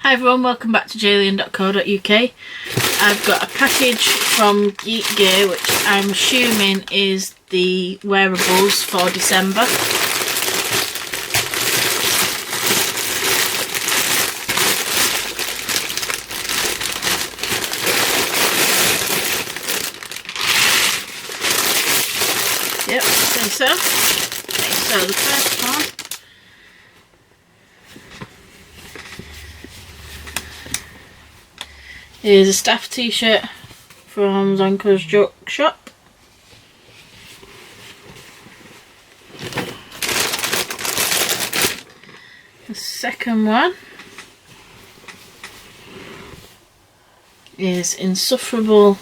Hi everyone, welcome back to jalian.co.uk. I've got a package from Geek Gear, which I'm assuming is the wearables for December. Yep, I think so. Okay, so the first one is a staff t-shirt from Zonko's Joke Shop. The second one is Insufferable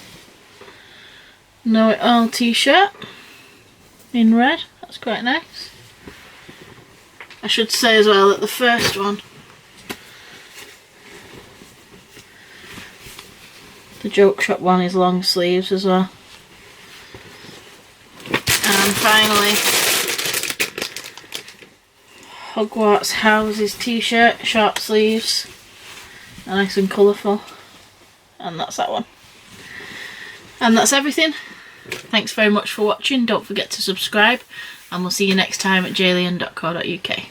Know It All t-shirt in red. That's quite nice. I should say as well that the first one, the Joke Shop one, is long sleeves as well. And finally, Hogwarts Houses t-shirt, short sleeves, nice and colourful. And that's that one. And that's everything. Thanks very much for watching. Don't forget to subscribe, and we'll see you next time at jalian.co.uk.